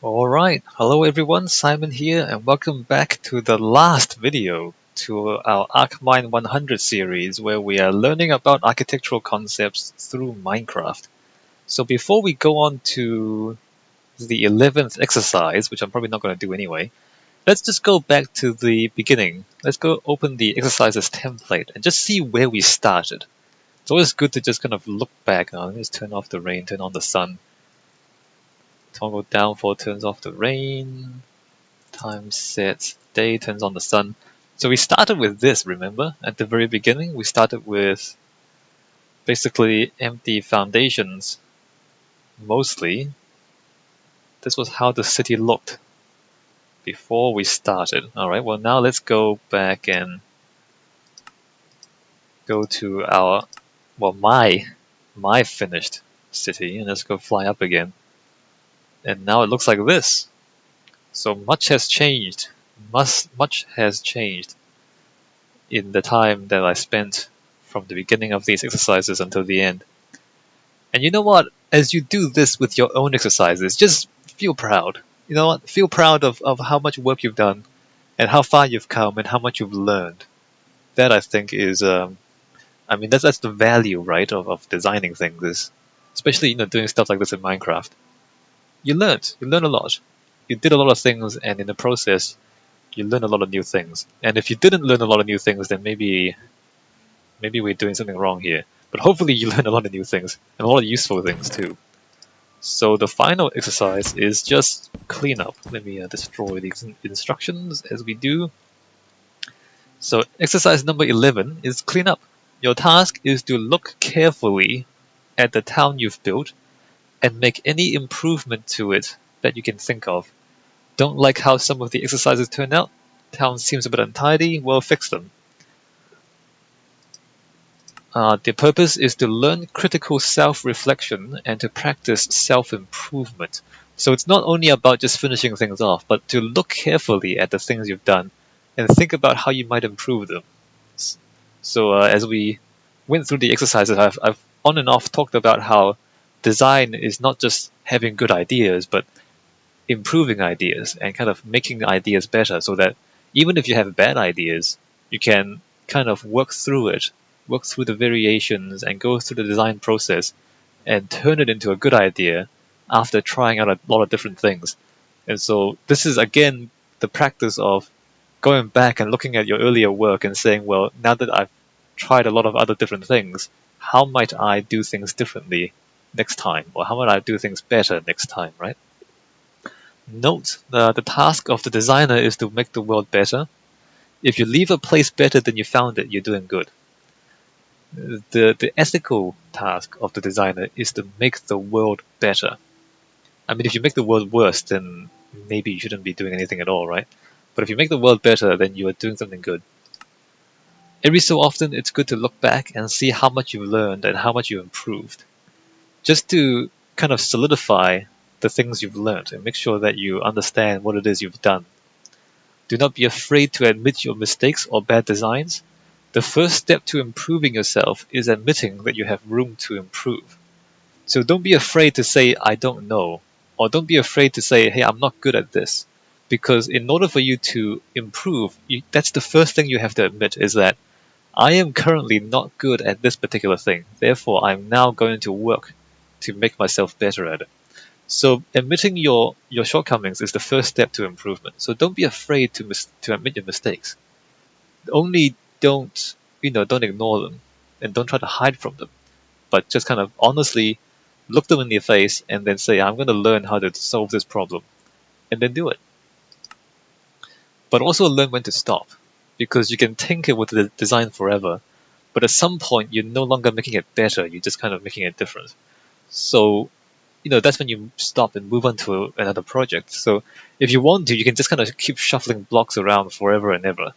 Alright, hello everyone, Simon here, and welcome back to the last video to our ARCHMINE100 series where we are learning about architectural concepts through Minecraft. So before we go on to the 11th exercise, which I'm probably not going to do anyway, let's just go back to the beginning. Let's go open the exercises template and just see where we started. It's always good to just kind of look back. Let's turn off the rain, turn on the sun. Toggle down for turns off the rain. Time sets day, turns on the sun. So we started with this, remember? At the very beginning, we started with basically empty foundations, mostly. This was how the city looked before we started. Alright, well now let's go back and go to our, well my finished city, and let's go fly up again. And now it looks like this. So much has changed. Much has changed in the time that I spent from the beginning of these exercises until the end. And you know what? As you do this with your own exercises, just feel proud. You know what? Feel proud of how much work you've done and how far you've come and how much you've learned. That I think is, that's the value, right, of designing things, is especially doing stuff like this in Minecraft. You learned a lot. You did a lot of things, and in the process, you learn a lot of new things. And if you didn't learn a lot of new things, then maybe we're doing something wrong here. But hopefully you learn a lot of new things, and a lot of useful things too. So the final exercise is just cleanup. Let me destroy these instructions as we do. So exercise number 11 is cleanup. Your task is to look carefully at the town you've built and make any improvement to it that you can think of. Don't like how some of the exercises turned out? Town seems a bit untidy, well, fix them. The purpose is to learn critical self-reflection and to practice self-improvement. So it's not only about just finishing things off, but to look carefully at the things you've done and think about how you might improve them. So as we went through the exercises, I've on and off talked about how design is not just having good ideas, but improving ideas and kind of making ideas better, so that even if you have bad ideas, you can kind of work through the variations and go through the design process and turn it into a good idea after trying out a lot of different things. And so this is again the practice of going back and looking at your earlier work and saying, well, now that I've tried a lot of other different things, how might I do things differently next time? Or how might I do things better next time, right? Note, the task of the designer is to make the world better. If you leave a place better than you found it, you're doing good. The ethical task of the designer is to make the world better. I mean, if you make the world worse, then maybe you shouldn't be doing anything at all, right? But if you make the world better, then you are doing something good. Every so often, it's good to look back and see how much you've learned and how much you improved, just to kind of solidify the things you've learned and make sure that you understand what it is you've done. Do not be afraid to admit your mistakes or bad designs. The first step to improving yourself is admitting that you have room to improve. So don't be afraid to say, I don't know, or don't be afraid to say, hey, I'm not good at this. Because in order for you to improve, that's the first thing you have to admit, is that I am currently not good at this particular thing. Therefore, I'm now going to work to make myself better at it. So admitting your shortcomings is the first step to improvement. So don't be afraid to admit your mistakes. Only don't ignore them and don't try to hide from them, but just kind of honestly look them in the face and then say, I'm going to learn how to solve this problem, and then do it. But also learn when to stop, because you can tinker with the design forever, but at some point you're no longer making it better, you're just kind of making it different. So that's when you stop and move on to another project. So if you want to, you can just kind of keep shuffling blocks around forever and ever,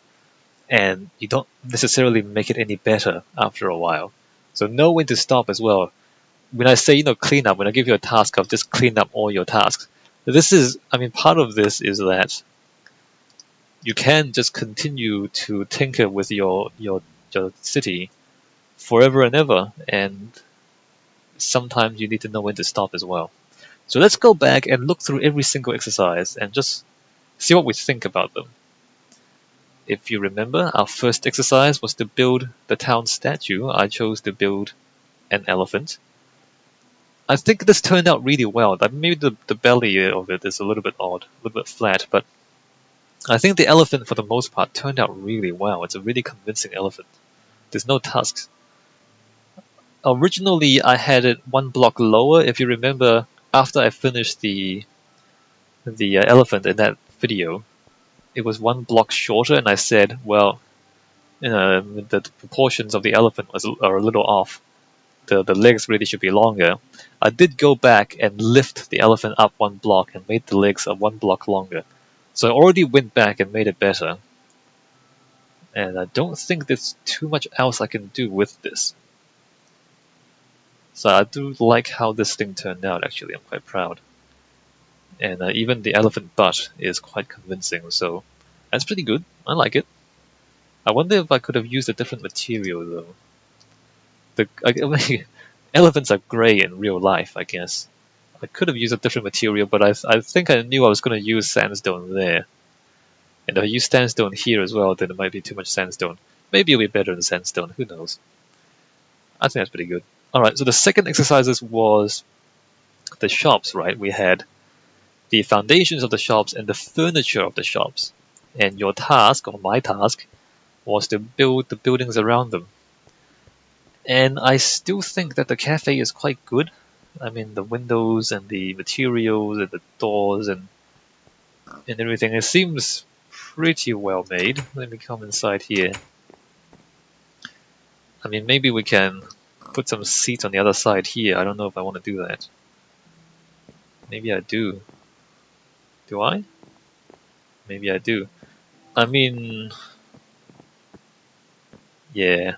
and you don't necessarily make it any better after a while. So know when to stop as well. When I say, clean up, when I give you a task of just clean up all your tasks, part of this is that you can just continue to tinker with your city forever and ever, and sometimes you need to know when to stop as well. So let's go back and look through every single exercise and just see what we think about them. If you remember, our first exercise was to build the town statue. I chose to build an elephant. I think this turned out really well. Maybe the belly of it is a little bit odd, a little bit flat, but I think the elephant, for the most part, turned out really well. It's a really convincing elephant. There's no tusks. Originally, I had it one block lower. If you remember, after I finished the elephant in that video, it was one block shorter, and I said, well, the proportions of the elephant are a little off. The legs really should be longer. I did go back and lift the elephant up one block and made the legs one block longer. So I already went back and made it better. And I don't think there's too much else I can do with this. So I do like how this thing turned out, actually. I'm quite proud. And even the elephant butt is quite convincing, so that's pretty good. I like it. I wonder if I could have used a different material, though. Elephants are grey in real life, I guess. I could have used a different material, but I think I knew I was going to use sandstone there. And if I use sandstone here as well, then it might be too much sandstone. Maybe it'll be better than sandstone, who knows. I think that's pretty good. Alright, so the second exercises was the shops, right? We had the foundations of the shops and the furniture of the shops. And your task, or my task, was to build the buildings around them. And I still think that the cafe is quite good. I mean, the windows and the materials and the doors and everything, it seems pretty well made. Let me come inside here. I mean, maybe we can put some seats on the other side here. I don't know if I want to do that. Maybe I do. Do I? Maybe I do. I mean, yeah.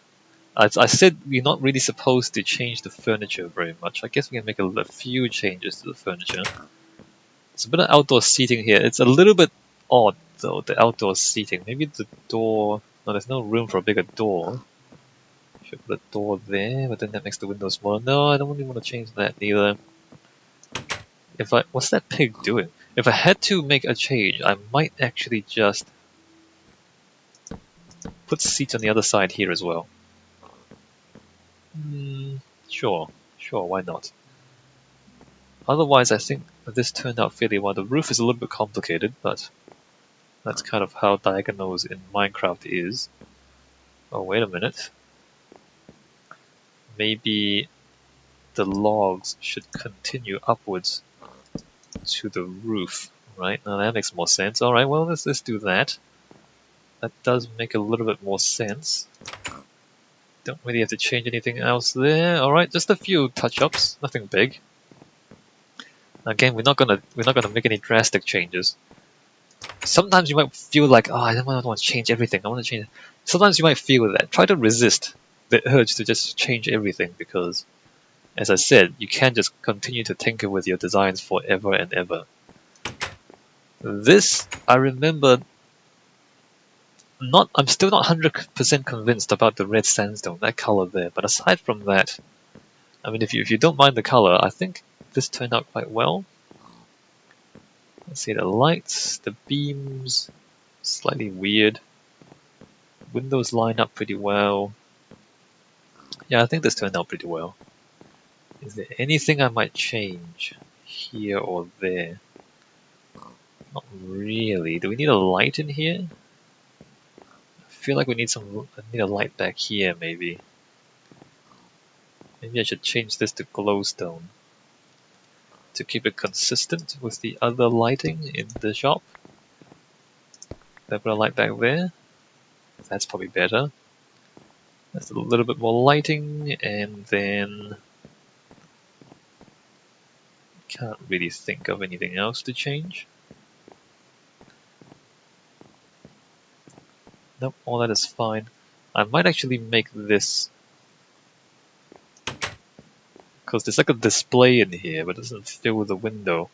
I said we're not really supposed to change the furniture very much. I guess we can make a few changes to the furniture. It's a bit of outdoor seating here. It's a little bit odd, though, the outdoor seating. Maybe the door... No, there's no room for a bigger door. Should put a door there, but then that makes the window smaller. No, I don't really want to change that either. What's that pig doing? If I had to make a change, I might actually just put seats on the other side here as well. Sure, why not? Otherwise, I think this turned out fairly well. The roof is a little bit complicated, but that's kind of how diagonals in Minecraft is. Oh, wait a minute. Maybe the logs should continue upwards to the roof, right? Now that makes more sense. Alright, well, let's do that. That does make a little bit more sense. Don't really have to change anything else there. Alright, just a few touch-ups, nothing big. Again, we're not gonna make any drastic changes. Sometimes you might feel like, oh, I don't want to change everything. I want to change. Sometimes you might feel that. Try to resist the urge to just change everything, because, as I said, you can't just continue to tinker with your designs forever and ever. This, I remember, I'm still not 100% convinced about the red sandstone, that color there. But aside from that, I mean, if you don't mind the color, I think this turned out quite well. Let's see, the lights, the beams, slightly weird. Windows line up pretty well. Yeah, I think this turned out pretty well. Is there anything I might change here or there? Not really. Do we need a light in here? I feel like we need a light back here, maybe. Maybe I should change this to glowstone to keep it consistent with the other lighting in the shop. Then put a light back there. That's probably better. That's a little bit more lighting, and then can't really think of anything else to change. Nope, all that is fine. I might actually make this, because there's like a display in here, but it doesn't fill the window.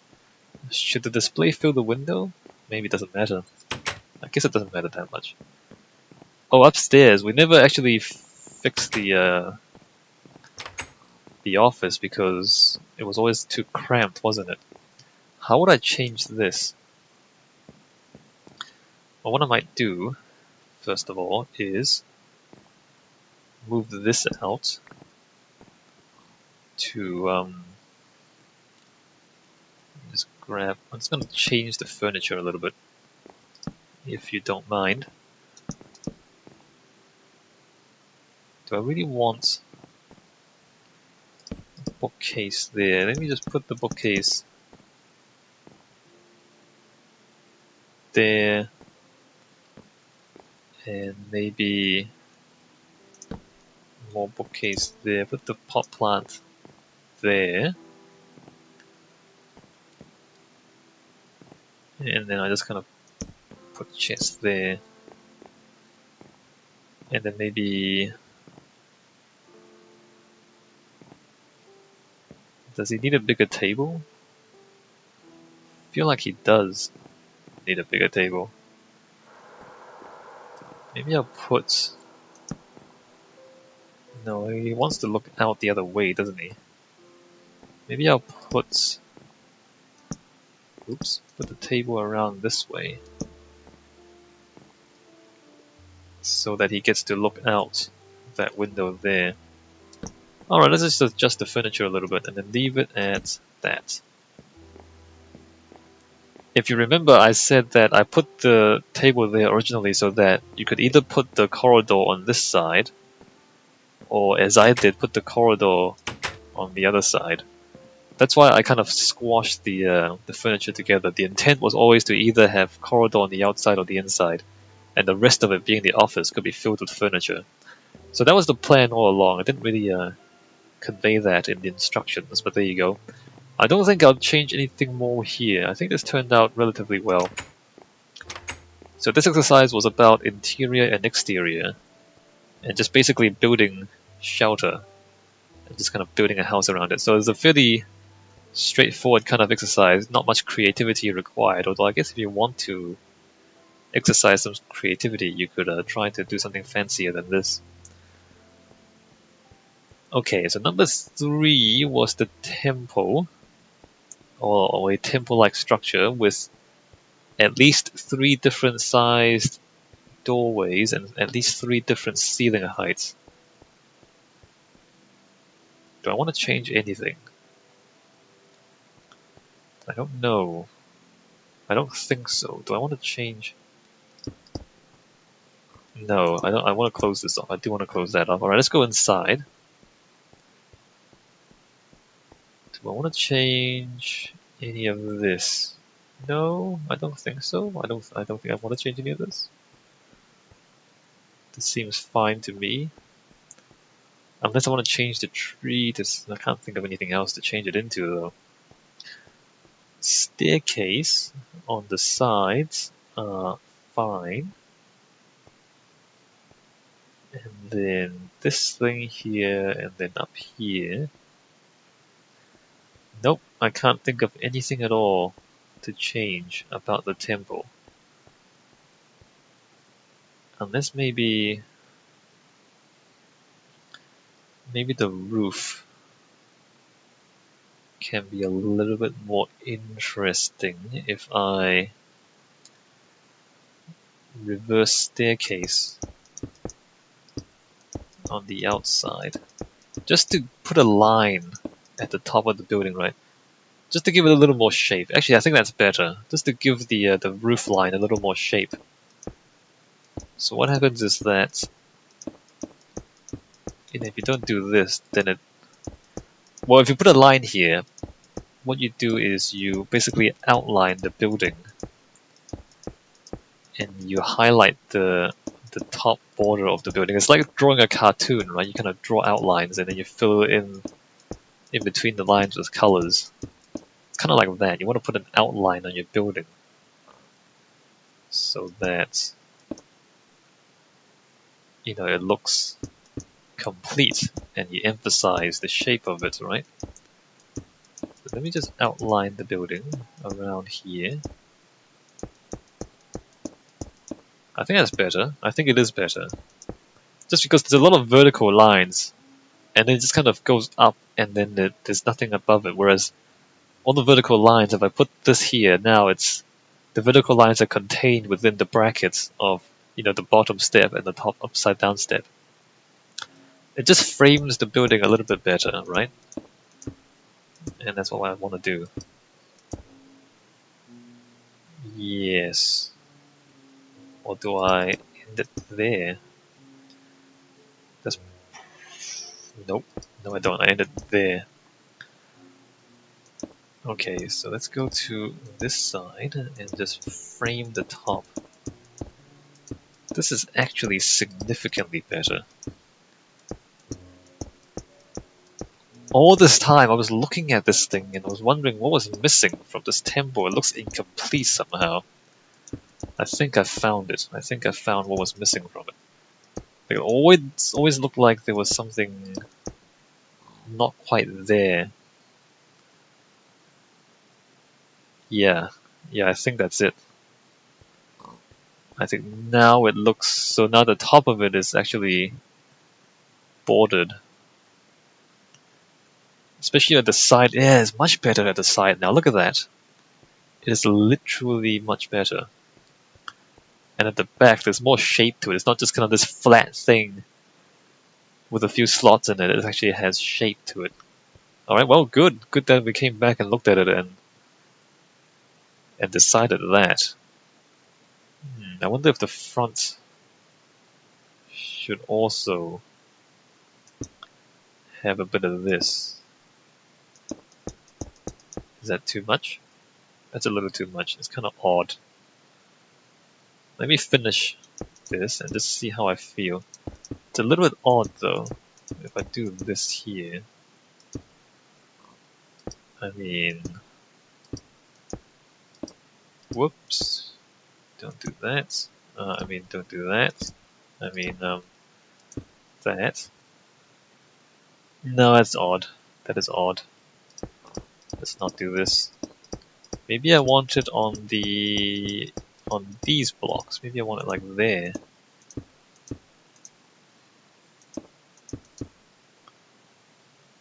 Should the display fill the window? Maybe it doesn't matter. I guess it doesn't matter that much. Oh, upstairs, we never actually fixed the office, because It was always too cramped, wasn't it? How would I change this? Well, what I might do, first of all, is move this out to just grab. I'm just going to change the furniture a little bit, if you don't mind. Do I really want a bookcase there? Let me just put the bookcase there, and maybe more bookcase there. Put the pot plant there, and then I just kind of put chest there, and then maybe. Does he need a bigger table? I feel like he does need a bigger table. Maybe I'll put... No, he wants to look out the other way, doesn't he? Maybe I'll put... Oops, put the table around this way. So that he gets to look out that window there. Alright, let's just adjust the furniture a little bit and then leave it at that. If you remember, I said that I put the table there originally so that you could either put the corridor on this side, or as I did, put the corridor on the other side. That's why I kind of squashed the furniture together. The intent was always to either have corridor on the outside or the inside, and the rest of it being the office could be filled with furniture. So that was the plan all along. I didn't really convey that in the instructions, but there you go. I don't think I'll change anything more here. I think this turned out relatively well. So this exercise was about interior and exterior, and just basically building shelter, and just kind of building a house around it. So it's a fairly straightforward kind of exercise, not much creativity required, although I guess if you want to exercise some creativity, you could try to do something fancier than this. Okay, so number 3 was the temple, or a temple-like structure with at least 3 different sized doorways and at least 3 different ceiling heights. Do I want to change anything? I don't know. I don't think so. Do I want to change? No, I don't. I want to close this off. I do want to close that off. Alright, let's go inside. Do I want to change any of this? No, I don't think so. I don't think I want to change any of this. This seems fine to me. Unless I want to change the tree to... I can't think of anything else to change it into though. Staircase on the sides are fine. And then this thing here, and then up here. Nope, I can't think of anything at all to change about the temple. Unless maybe the roof can be a little bit more interesting if I reverse staircase on the outside. Just to put a line at the top of the building, right? Just to give it a little more shape. Actually, I think that's better. Just to give the roof line a little more shape. So what happens is that, if you don't do this, then it... Well, if you put a line here, what you do is you basically outline the building. And you highlight the top border of the building. It's like drawing a cartoon, right? You kind of draw outlines and then you fill in between the lines with colors. It's kind of like that. You want to put an outline on your building so that it looks complete and you emphasize the shape of it, right? So let me just outline the building around here. I think that's better. I think it is better. Just because there's a lot of vertical lines and then it just kind of goes up, and then there's nothing above it. Whereas on the vertical lines, if I put this here, now it's the vertical lines are contained within the brackets of the bottom step and the top upside down step. It just frames the building a little bit better, right? And that's what I want to do. Yes. Or do I end it there? That's... Nope. No, I don't. I end it there. Okay, so let's go to this side and just frame the top. This is actually significantly better. All this time I was looking at this thing and I was wondering what was missing from this temple. It looks incomplete somehow. I think I found it. I think I found what was missing from it. It always looked like there was something not quite there. Yeah, I think that's it. I think now it looks... So now the top of it is actually bordered. Especially at the side. Yeah, it's much better at the side now. Look at that. It is literally much better. And at the back, there's more shape to it. It's not just kind of this flat thing with a few slots in it. It actually has shape to it. Alright, well, good. Good that we came back and looked at it and decided that. I wonder if the front should also have a bit of this. Is that too much? That's a little too much. It's kind of odd. Let me finish this and just see how I feel. It's a little bit odd though, if I do this here. I mean... Whoops. Don't do that. Don't do that. That. No, that's odd. That is odd. Let's not do this. Maybe I want it on these blocks. Maybe I want it like there.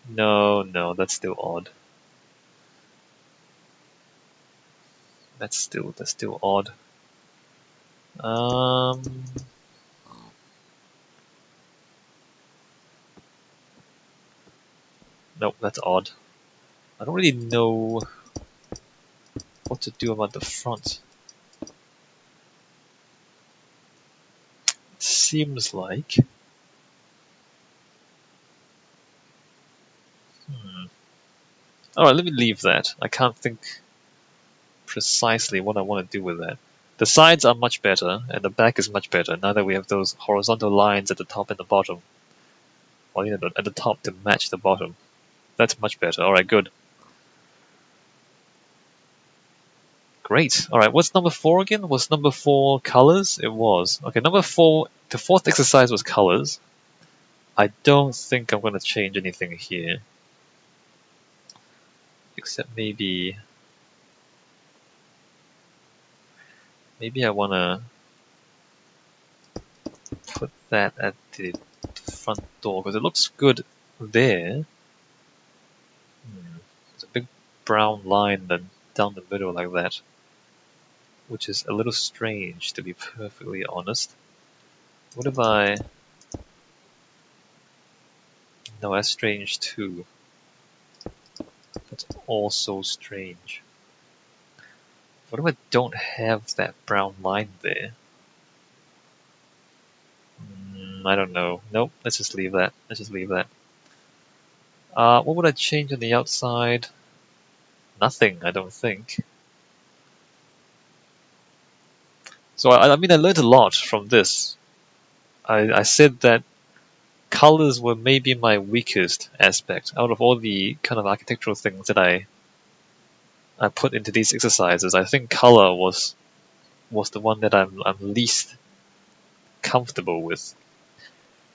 No, that's still odd. That's still odd. Nope, that's odd. I don't really know what to do about the front. It seems like... Alright, let me leave that. I can't think precisely what I want to do with that. The sides are much better, and the back is much better, now that we have those horizontal lines at the top and the bottom. Well, at the top to match the bottom. That's much better. Alright, good. Great. Alright, what's number 4 again? Was number 4 colors? It was. Okay, number 4, the fourth exercise was colors. I don't think I'm going to change anything here. Except maybe I want to put that at the front door because it looks good there. There's a big brown line then down the middle like that, which is a little strange, to be perfectly honest. What if I... No, that's strange too. That's also strange. What if I don't have that brown line there? I don't know. Nope, let's just leave that. What would I change on the outside? Nothing, I don't think. So I learned a lot from this. I said that colors were maybe my weakest aspect out of all the kind of architectural things that I put into these exercises. I think color was the one that I'm least comfortable with.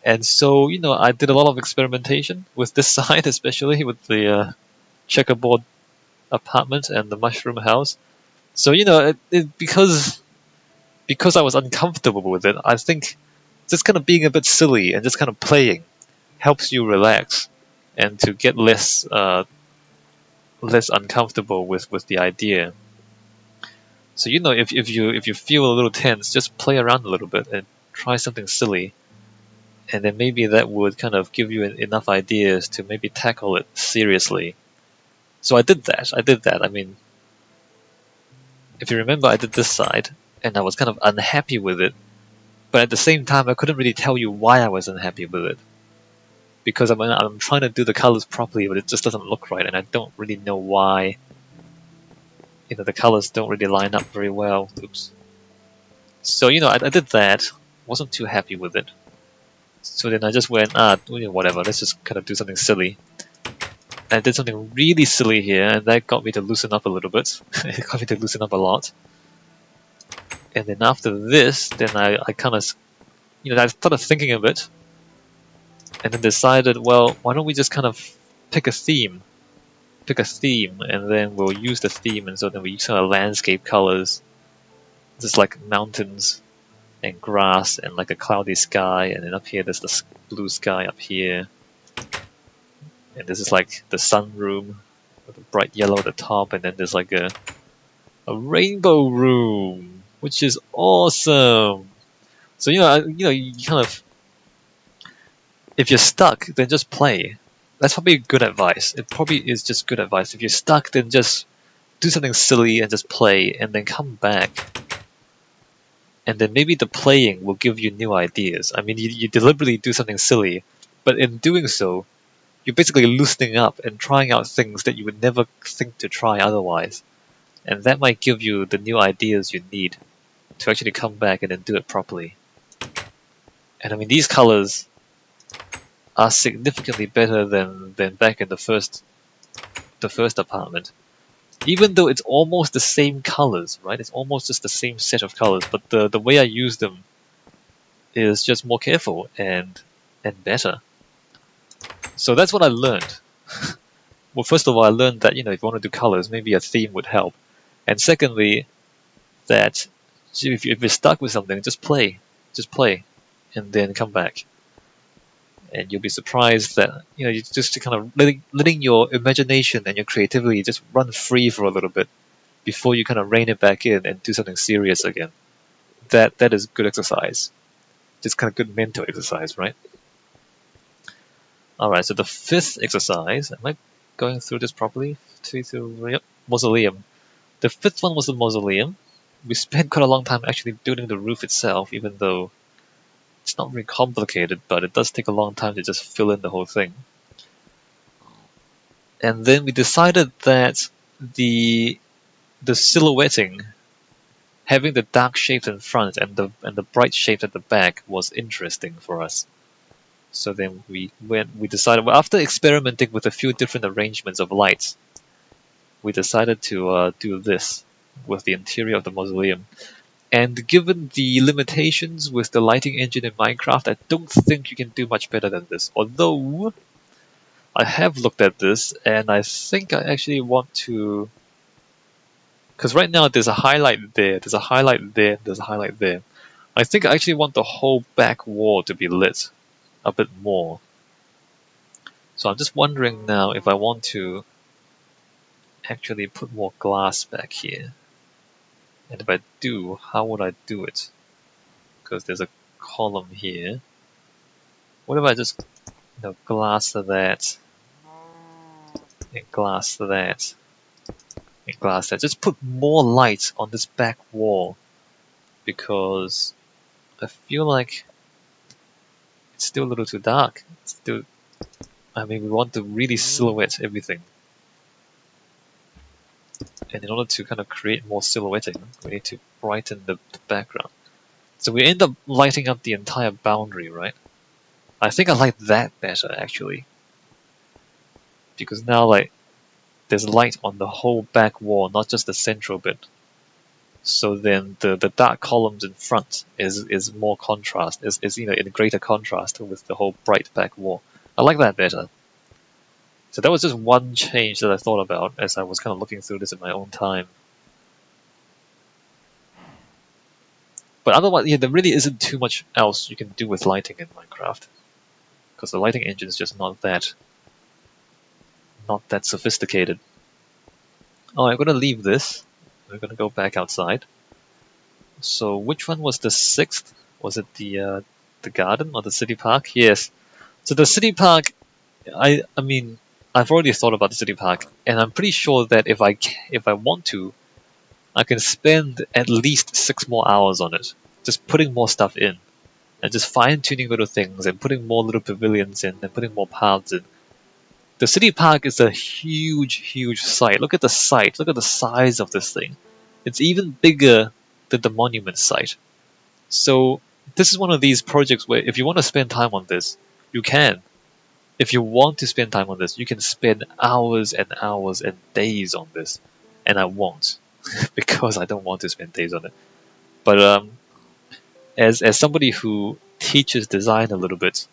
And so, I did a lot of experimentation with this side, especially with the checkerboard apartment and the mushroom house. So, because I was uncomfortable with it, I think just kind of being a bit silly and just kind of playing helps you relax and to get less uncomfortable with the idea. So if you feel a little tense, just play around a little bit and try something silly, and then maybe that would kind of give you enough ideas to maybe tackle it seriously. So I did that. I mean, if you remember, I did this side, and I was kind of unhappy with it. But at the same time, I couldn't really tell you why I was unhappy with it, because I'm trying to do the colors properly, but it just doesn't look right, and I don't really know why. The colors don't really line up very well. Oops. So I did that. Wasn't too happy with it. So then I just went, whatever. Let's just kind of do something silly. And I did something really silly here, and that got me to loosen up a little bit. It got me to loosen up a lot. And then after this, then I kind of, I started thinking a bit, and then decided, well, why don't we just kind of pick a theme, and then we'll use the theme, and so then we use kind of landscape colors, just like mountains and grass and like a cloudy sky, and then up here there's the blue sky up here, and this is like the sunroom with a bright yellow at the top, and then there's like a rainbow room, which is awesome. So you kind of, if you're stuck, then just play. That's probably good advice. It probably is just good advice. If you're stuck, then just do something silly and just play, and then come back. And then maybe the playing will give you new ideas. I mean, you deliberately do something silly, but in doing so, you're basically loosening up and trying out things that you would never think to try otherwise. And that might give you the new ideas you need to actually come back and then do it properly. And I mean, these colors are significantly better than back in the first apartment. Even though it's almost the same colors, right? It's almost just the same set of colors, but the way I use them is just more careful and better. So that's what I learned. Well, first of all, I learned that if you want to do colors, maybe a theme would help. And secondly, that if you're stuck with something, just play, and then come back. And you'll be surprised that you just kind of letting your imagination and your creativity just run free for a little bit before you kind of rein it back in and do something serious again. That is good exercise. Just kind of good mental exercise, right? Alright, so the fifth exercise, am I going through this properly? Yep, mausoleum. The fifth one was the mausoleum. We spent quite a long time actually building the roof itself, even though it's not very complicated, but it does take a long time to just fill in the whole thing. And then we decided that the silhouetting, having the dark shapes in front and the bright shapes at the back, was interesting for us. So then we decided, well, after experimenting with a few different arrangements of lights, we decided to do this with the interior of the mausoleum. And given the limitations with the lighting engine in Minecraft, I don't think you can do much better than this. Although, I have looked at this, and I think I actually want to... Because right now there's a highlight there, there's a highlight there, there's a highlight there. I think I actually want the whole back wall to be lit a bit more. So I'm just wondering now if I want to actually put more glass back here. And if I do, how would I do it? Because there's a column here. What if I just glass that, and glass that, and glass that? Just put more light on this back wall, because I feel like it's still a little too dark. We want to really silhouette everything. And in order to kind of create more silhouetting, we need to brighten the background. So we end up lighting up the entire boundary, right? I think I like that better, actually. Because now, there's light on the whole back wall, not just the central bit. So then the dark columns in front is more contrast, is in greater contrast with the whole bright back wall. I like that better. So that was just one change that I thought about as I was kind of looking through this in my own time. But otherwise, there really isn't too much else you can do with lighting in Minecraft. because the lighting engine is just not that sophisticated. Alright, I'm gonna leave this. We're gonna go back outside. So which one was the sixth? Was it the garden or the city park? Yes. So the city park, I mean, I've already thought about the city park, and I'm pretty sure that if I want to, I can spend at least 6 more hours on it, just putting more stuff in, and just fine-tuning little things, and putting more little pavilions in, and putting more paths in. The city park is a huge, huge site. Look at the site. Look at the size of this thing. It's even bigger than the monument site. So this is one of these projects where if you want to spend time on this, you can. If you want to spend time on this, you can spend hours and hours and days on this. And I won't, because I don't want to spend days on it. But as somebody who teaches design a little bit,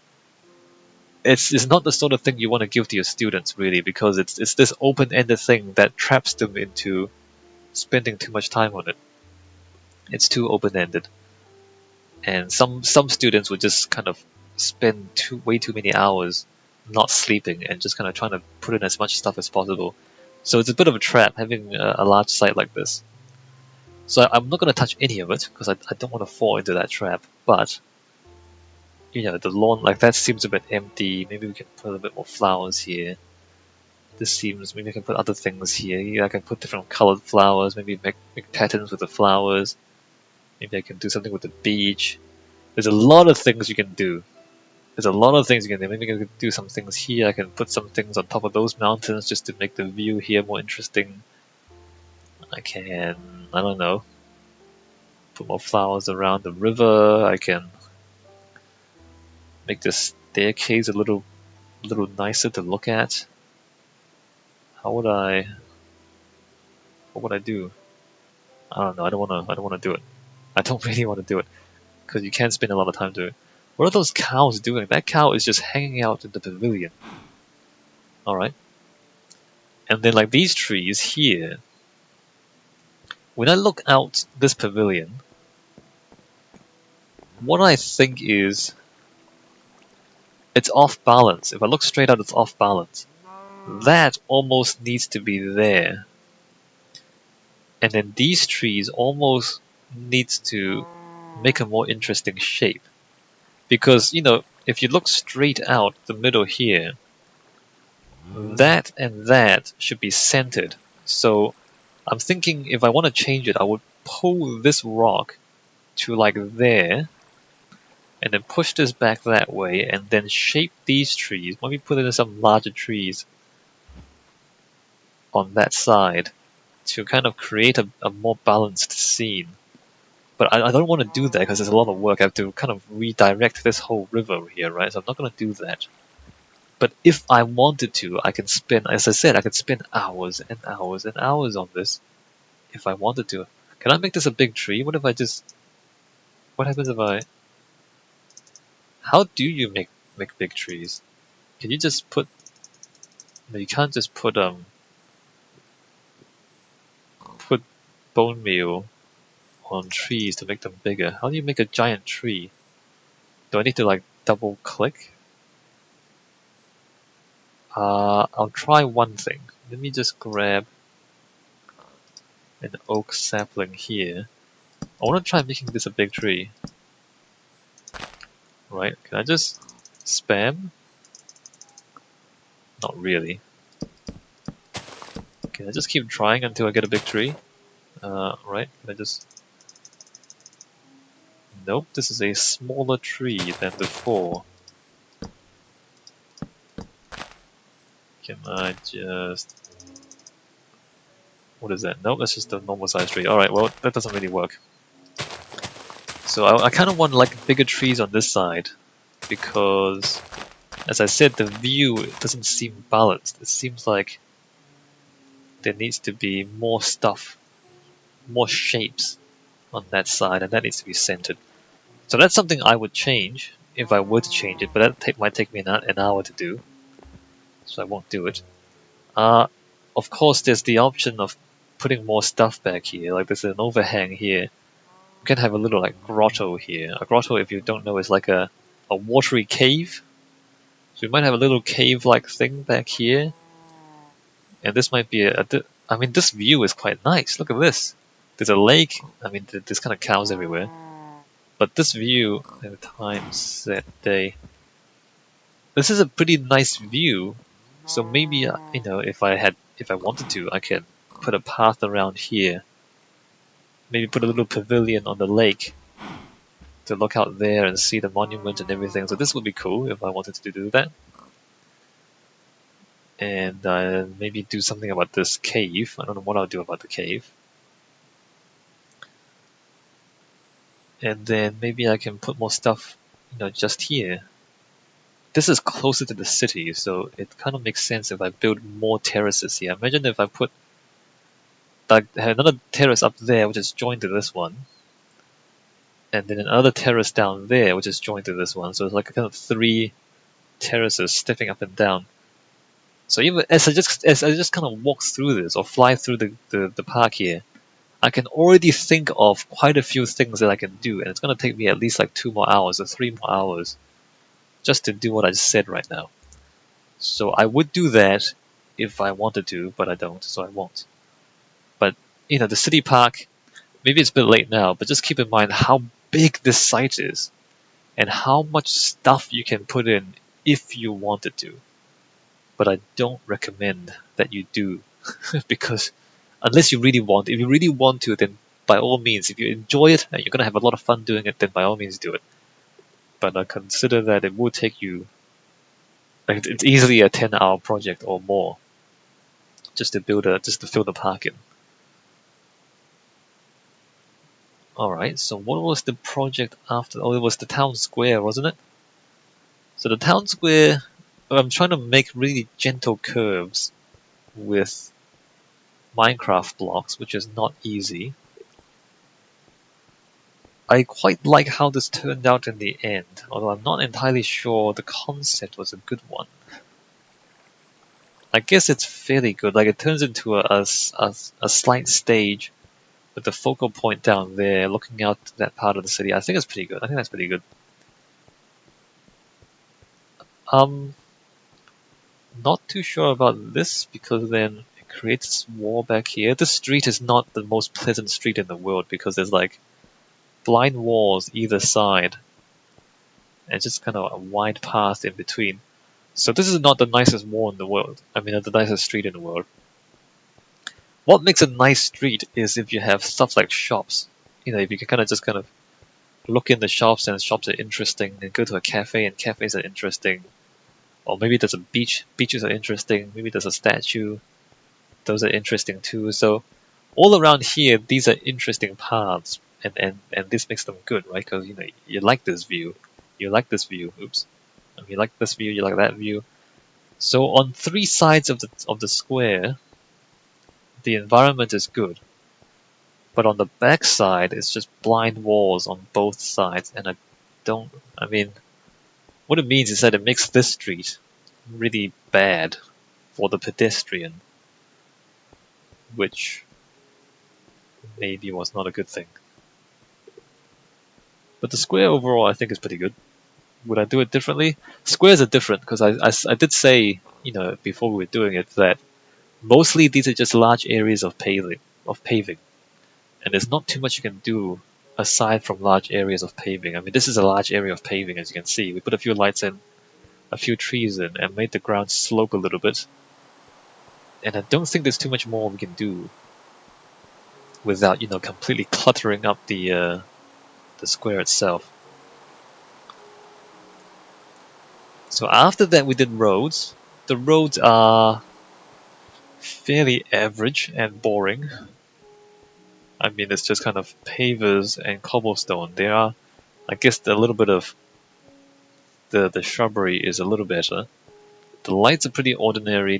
it's not the sort of thing you want to give to your students, really, because it's this open-ended thing that traps them into spending too much time on it. It's too open-ended. And some students would just kind of spend way too many hours not sleeping and just kind of trying to put in as much stuff as possible. So it's a bit of a trap having a large site like this. So I'm not going to touch any of it because I don't want to fall into that trap. But you know, the lawn like that seems a bit empty. Maybe we can put a bit more flowers here. Maybe I can put other things here. Yeah, I can put different colored flowers. Maybe make patterns with the flowers. Maybe I can do something with the beach. There's a lot of things you can do. Maybe I can do some things here. I can put some things on top of those mountains just to make the view here more interesting. I don't know, put more flowers around the river. I can make this staircase a little nicer to look at. What would I do? I don't know. I don't want to do it. I don't really want to do it because you can't spend a lot of time doing it. What are those cows doing? That cow is just hanging out in the pavilion. Alright. And then like these trees here, when I look out this pavilion, what I think is it's off balance. If I look straight out, it's off balance. That almost needs to be there. And then these trees almost needs to make a more interesting shape. Because, you know, if you look straight out the middle here, that and that should be centered. So I'm thinking if I want to change it, I would pull this rock to like there, and then push this back that way, and then shape these trees. Maybe put in some larger trees on that side to kind of create a more balanced scene. But I don't want to do that because there's a lot of work. I have to kind of redirect this whole river here, right? So I'm not going to do that. But if I wanted to, I can spend, as I said, I could spend hours and hours and hours on this if I wanted to. Can I make this a big tree? What happens if I... How do you make big trees? Can you just put... No, you can't just put bone meal on trees to make them bigger. How do you make a giant tree? Do I need to like double click? I'll try one thing. Let me just grab an oak sapling here. I want to try making this a big tree. Right, can I just spam? Not really. Can I just keep trying until I get a big tree? Right, can I just... Nope, this is a smaller tree than before. Can I just... What is that? Nope, that's just a normal size tree. Alright, well, that doesn't really work. So I kind of want like bigger trees on this side, because, as I said, the view doesn't seem balanced. It seems like there needs to be more stuff, more shapes on that side, and that needs to be centered. So that's something I would change if I were to change it, but that might take me an hour to do, so I won't do it. Of course, there's the option of putting more stuff back here, like there's an overhang here. You can have a little like grotto here. A grotto, if you don't know, is like a watery cave. So we might have a little cave-like thing back here. And this might be I mean, this view is quite nice. Look at this. There's a lake. I mean, there's kind of cows everywhere. But this view, at time, set, day. This is a pretty nice view. So maybe, you know, if I wanted to, I can put a path around here. Maybe put a little pavilion on the lake to look out there and see the monument and everything. So this would be cool if I wanted to do that. And maybe do something about this cave. I don't know what I'll do about the cave. And then maybe I can put more stuff, you know, just here. This is closer to the city, so it kind of makes sense if I build more terraces here. Imagine if I put like another terrace up there, which is joined to this one, and then another terrace down there, which is joined to this one. So it's like a kind of 3 terraces stepping up and down. So even as I just kind of walk through this or fly through the park here, I can already think of quite a few things that I can do, and it's going to take me at least like 2 more hours or 3 more hours just to do what I just said right now. So I would do that if I wanted to, but I don't, so I won't. But, you know, the city park, maybe it's a bit late now, but just keep in mind how big this site is and how much stuff you can put in if you wanted to. But I don't recommend that you do because unless you really want, if you really want to, then by all means, if you enjoy it and you're going to have a lot of fun doing it, then by all means do it. But I consider that it will take you, like it's easily a 10-hour project or more just to fill the park in. Alright, so what was the project after? Oh, it was the town square, wasn't it? So the town square, I'm trying to make really gentle curves with Minecraft blocks, which is not easy. I quite like how this turned out in the end, although I'm not entirely sure the concept was a good one. I guess it's fairly good, like it turns into a slight stage with the focal point down there, looking out to that part of the city. I think it's pretty good. I think that's pretty good. Not too sure about this because then it creates this wall back here. This street is not the most pleasant street in the world because there's like blind walls either side and just kind of a wide path in between. So this is not the nicest wall in the world. I mean, the nicest street in the world. What makes a nice street is if you have stuff like shops. You know, if you can kind of look in the shops and shops are interesting, and go to a cafe and cafes are interesting. Or maybe there's a beach, beaches are interesting, maybe there's a statue, those are interesting too. So all around here, these are interesting paths, and this makes them good, right? Because, you know, you like this view, you like this view, oops. You like this view, you like that view. So on 3 sides of the square, the environment is good. But on the back side, it's just blind walls on both sides, and I mean, what it means is that it makes this street really bad for the pedestrian, which maybe was not a good thing. But the square overall I think is pretty good. Would I do it differently? Squares are different because I did say, you know, before we were doing it that mostly these are just large areas of paving, and there's not too much you can do aside from large areas of paving. I mean, this is a large area of paving, as you can see. We put a few lights in, a few trees in, and made the ground slope a little bit. And I don't think there's too much more we can do without, you know, completely cluttering up the square itself. So after that we did roads. The roads are fairly average and boring. I mean, it's just kind of pavers and cobblestone. They are, I guess, a little bit of the shrubbery is a little better. The lights are pretty ordinary.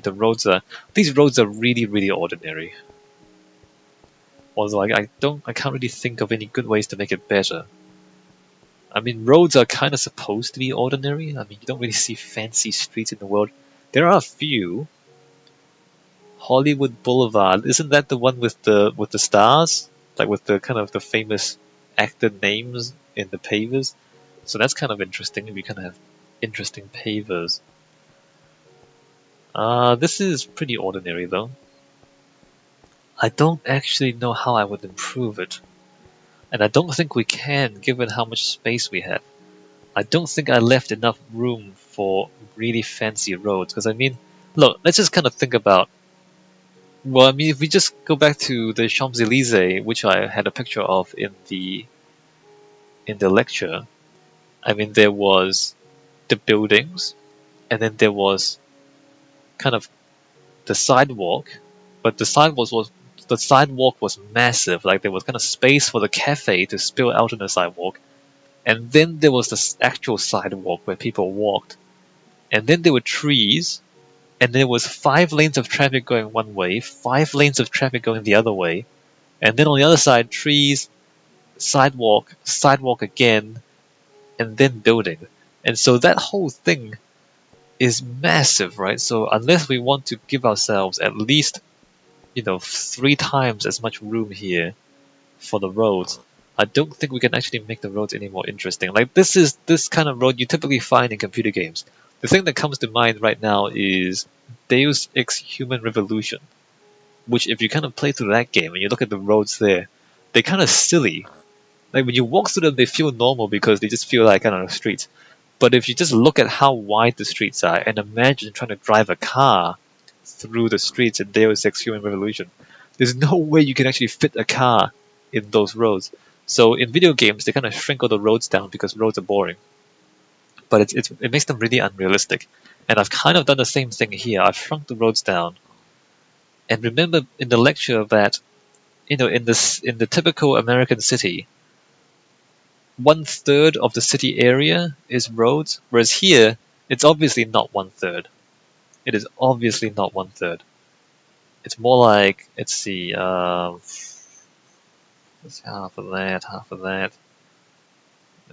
These roads are really, really ordinary. Although I can't really think of any good ways to make it better. I mean, roads are kind of supposed to be ordinary. I mean, you don't really see fancy streets in the world. There are a few. Hollywood Boulevard, isn't that the one with the stars? Like with the kind of the famous actor names in the pavers? So that's kind of interesting if you kind of have interesting pavers. This is pretty ordinary though. I don't actually know how I would improve it. And I don't think we can, given how much space we have. I don't think I left enough room for really fancy roads. Because I mean, look, let's just kind of think about. Well, I mean, if we just go back to the Champs-Élysées, which I had a picture of in the lecture. I mean, there was the buildings, and then there was kind of the sidewalk, but the sidewalk was massive. Like there was kind of space for the cafe to spill out on the sidewalk, and then there was the actual sidewalk where people walked, and then there were trees, and there was 5 lanes of traffic going one way, 5 lanes of traffic going the other way, and then on the other side, trees, sidewalk, sidewalk again, and then building. And so that whole thing is massive, right? So unless we want to give ourselves at least, 3 times as much room here for the roads, I don't think we can actually make the roads any more interesting. Like this kind of road you typically find in computer games. The thing that comes to mind right now is Deus Ex Human Revolution, which if you kind of play through that game and you look at the roads there, they're kind of silly. Like when you walk through them, they feel normal because they just feel like kind of streets. But if you just look at how wide the streets are and imagine trying to drive a car through the streets in Deus Ex Human Revolution, there's no way you can actually fit a car in those roads. So in video games, they kind of shrink all the roads down because roads are boring. But it makes them really unrealistic. And I've kind of done the same thing here. I've shrunk the roads down. And remember in the lecture that, in the typical American city, 1/3 of the city area is roads, whereas here, it's obviously not 1/3. It is obviously not 1/3. It's more like, let's see, it's half of that, half of that.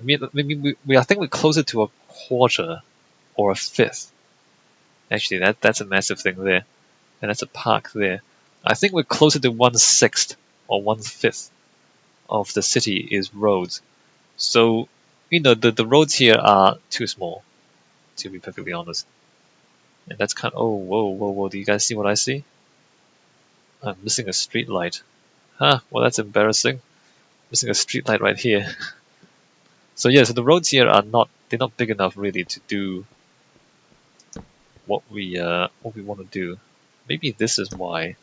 Maybe I think we're closer to a quarter or a fifth. Actually, that's a massive thing there, and that's a park there. I think we're closer to 1/6 or 1/5 of the city is roads. So, the roads here are too small, to be perfectly honest. And that's kind of, oh, whoa, whoa, whoa, do you guys see what I see? I'm missing a street light. Huh, well that's embarrassing. Missing a street light right here. So yeah, so the roads here they're not big enough really to do what we want to do. Maybe this is why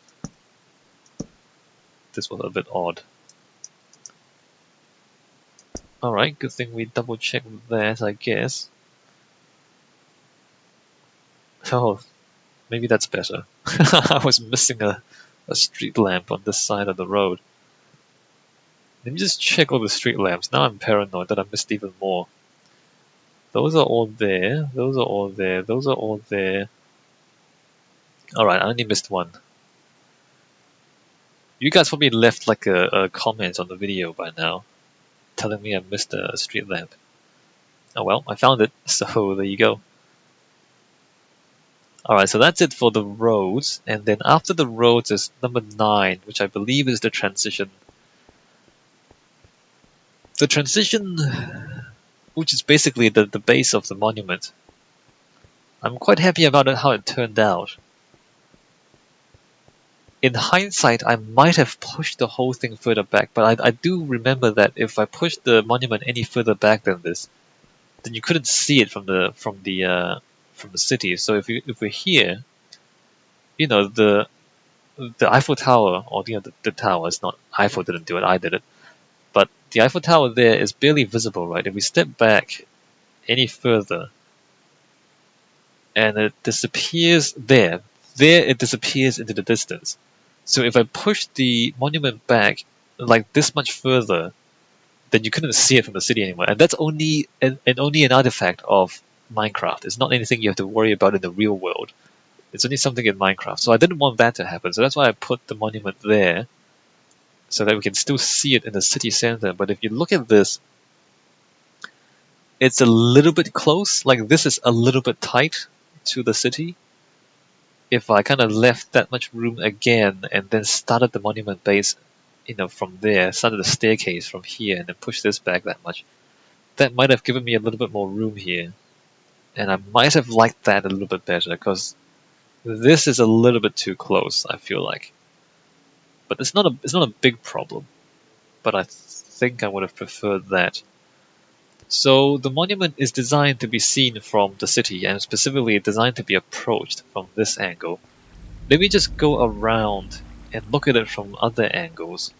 this was a bit odd. Alright, good thing we double checked that, I guess. Oh, maybe that's better. I was missing a street lamp on this side of the road. Let me just check all the street lamps. Now I'm paranoid that I missed even more. Those are all there. Those are all there. Those are all there. Alright, I only missed one. You guys probably left like a comment on the video by now, telling me I missed a street lamp. Oh well, I found it, so there you go. Alright, so that's it for the roads, and then after the roads is number 9, which I believe is the transition. The transition, which is basically the base of the monument. I'm quite happy about how it turned out. In hindsight, I might have pushed the whole thing further back, but I do remember that if I pushed the monument any further back than this, then you couldn't see it from the city. So if we're here, the Eiffel Tower, or the tower, it's not Eiffel didn't do it, I did it. But the Eiffel Tower there is barely visible, right? If we step back any further, and it disappears there it disappears into the distance. So if I push the monument back like this much further, then you couldn't see it from the city anymore. And that's only only an artifact of Minecraft. It's not anything you have to worry about in the real world. It's only something in Minecraft. So I didn't want that to happen. So that's why I put the monument there, so that we can still see it in the city center. But if you look at this, it's a little bit close. Like this is a little bit tight to the city. If I kind of left that much room again and then started the monument base, from there, started the staircase from here and then pushed this back that much, that might have given me a little bit more room here. And I might have liked that a little bit better, because This is a little bit too close, I feel like. But it's not a big problem. But I think I would have preferred that. So the monument is designed to be seen from the city, and specifically designed to be approached from this angle. Let me just go around and look at it from other angles.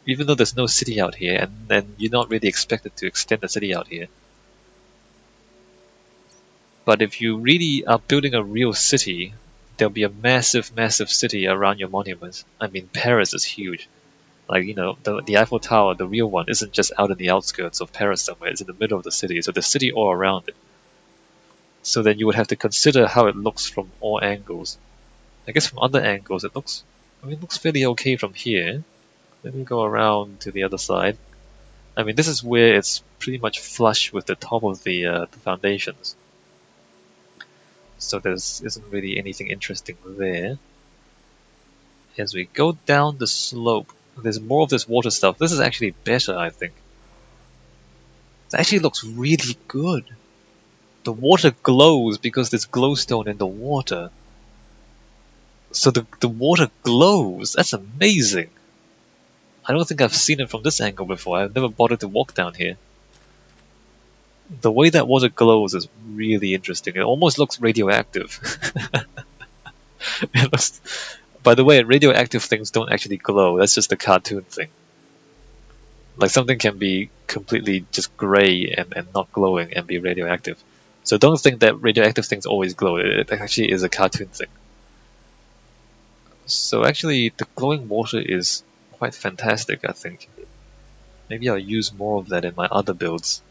Even though there's no city out here, and you're not really expected to extend the city out here. But if you really are building a real city, there'll be a massive, massive city around your monument. I mean, Paris is huge. Like, you know, the Eiffel Tower, the real one, isn't just out in the outskirts of Paris somewhere, it's in the middle of the city, so there's city all around it. So then you would have to consider how it looks from all angles. I guess from other angles it looks fairly okay from here. Let me go around to the other side. I mean, this is where it's pretty much flush with the top of the foundations. So there isn't really anything interesting there. As we go down the slope, there's more of this water stuff. This is actually better, I think. It actually looks really good. The water glows because there's glowstone in the water. So the water glows. That's amazing. I don't think I've seen it from this angle before. I've never bothered to walk down here. The way that water glows is really interesting. It almost looks radioactive. By the way, radioactive things don't actually glow. That's just a cartoon thing. Like something can be completely just grey and not glowing and be radioactive. So don't think that radioactive things always glow. It actually is a cartoon thing. So actually, the glowing water is quite fantastic, I think. Maybe I'll use more of that in my other builds.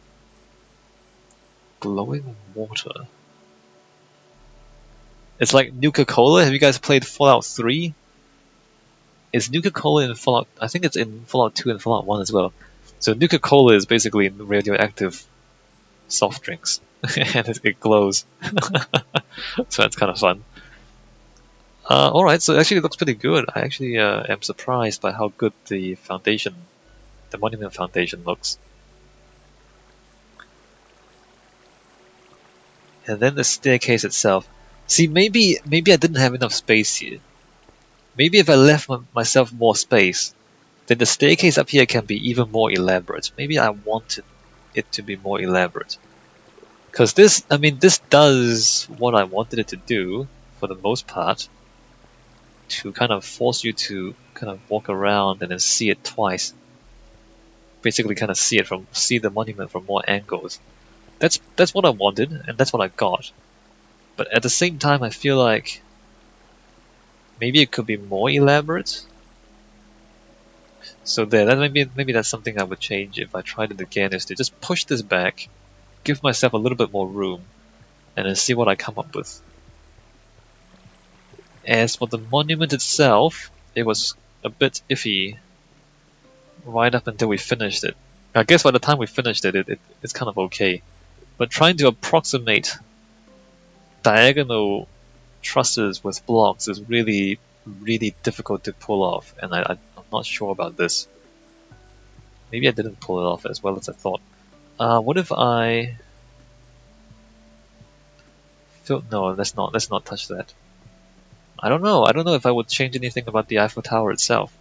Glowing water. It's like Nuka-Cola. Have you guys played Fallout 3? Is Nuka-Cola in Fallout... I think it's in Fallout 2 and Fallout 1 as well. So Nuka-Cola is basically radioactive soft drinks. And it glows. So that's kind of fun. Alright, so actually it looks pretty good. I actually am surprised by how good the monument foundation looks. And then the staircase itself. See, maybe I didn't have enough space here. Maybe if I left myself more space, then the staircase up here can be even more elaborate. Maybe I wanted it to be more elaborate. Because this does what I wanted it to do, for the most part. To kind of force you to kind of walk around and then see it twice. Basically kind of see the monument from more angles. That's what I wanted, and that's what I got. But at the same time, I feel like maybe it could be more elaborate. So maybe that's something I would change if I tried it again, is to just push this back, give myself a little bit more room, and then see what I come up with. As for the monument itself, it was a bit iffy right up until we finished it. I guess by the time we finished it's kind of okay. But trying to approximate diagonal trusses with blocks is really, really difficult to pull off, and I'm not sure about this. Maybe I didn't pull it off as well as I thought. What if I... No, let's not touch that. I don't know if I would change anything about the Eiffel Tower itself.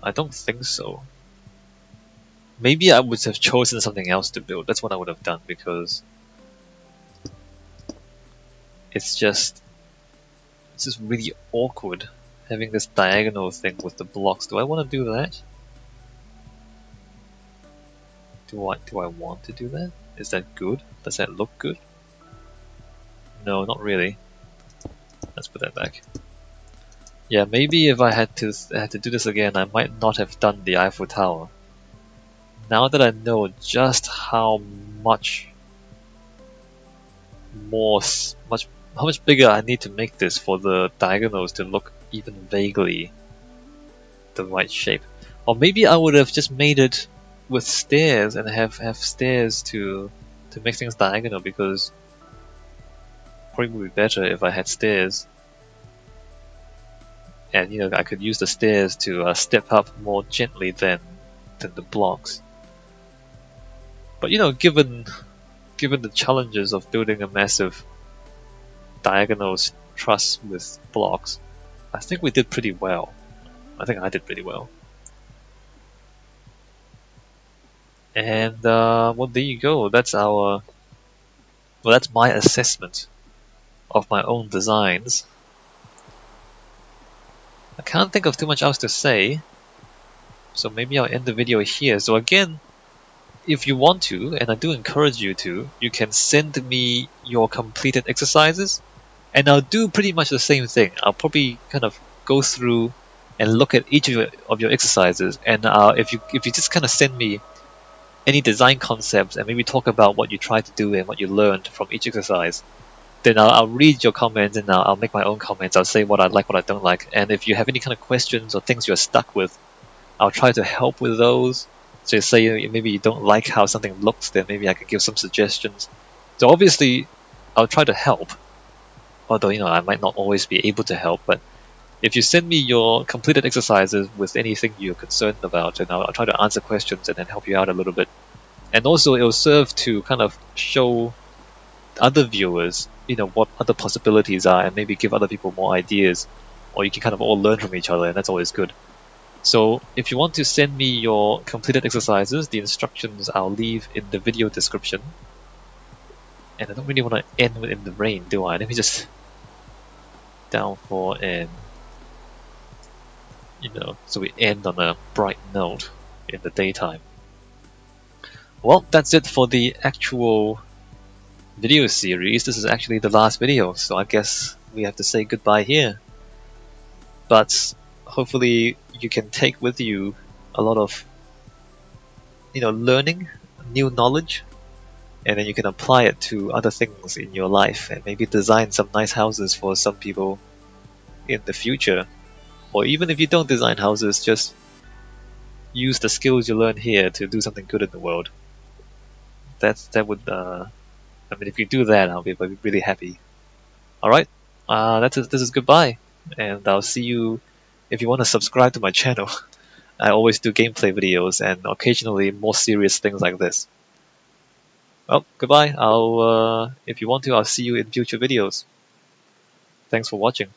I don't think so. Maybe I would have chosen something else to build. That's what I would have done, because it's just really awkward having this diagonal thing with the blocks. Do I want to do that? Do I want to do that? Is that good? Does that look good? No, not really. Let's put that back. Yeah, maybe if I had to do this again, I might not have done the Eiffel Tower. Now that I know just how much bigger I need to make this for the diagonals to look even vaguely the right shape. Or maybe I would have just made it with stairs and have stairs to make things diagonal, because probably would be better if I had stairs. And I could use the stairs to step up more gently than the blocks. But given the challenges of building a massive diagonal truss with blocks, I think we did pretty well. I think I did pretty well. And well, there you go. That's my assessment of my own designs. I can't think of too much else to say, so maybe I'll end the video here. So again, if you want to, and I do encourage you to, you can send me your completed exercises, and I'll do pretty much the same thing. I'll probably kind of go through and look at each of your exercises, and if you just kind of send me any design concepts and maybe talk about what you tried to do and what you learned from each exercise, then I'll read your comments and I'll make my own comments. I'll say what I like, what I don't like, and if you have any kind of questions or things you're stuck with, I'll try to help with those. So say maybe you don't like how something looks, then maybe I can give some suggestions. So obviously, I'll try to help, although I might not always be able to help. But if you send me your completed exercises with anything you're concerned about, then I'll try to answer questions and then help you out a little bit. And also, it will serve to kind of show other viewers, what other possibilities are, and maybe give other people more ideas, or you can kind of all learn from each other, and that's always good. So if you want to send me your completed exercises, the instructions I'll leave in the video description. And I don't really want to end in the rain, do I? Let me just downpour and so we end on a bright note in the daytime. Well, that's it for the actual video series. This is actually the last video, so I guess we have to say goodbye here. But hopefully you can take with you a lot of learning, new knowledge, and then you can apply it to other things in your life and maybe design some nice houses for some people in the future. Or even if you don't design houses, just use the skills you learn here to do something good in the world. That would if you do that, I'll be really happy. Alright, this is goodbye, and I'll see you. If you want to subscribe to my channel, I always do gameplay videos and occasionally more serious things like this. Well, goodbye. If you want to, I'll see you in future videos. Thanks for watching.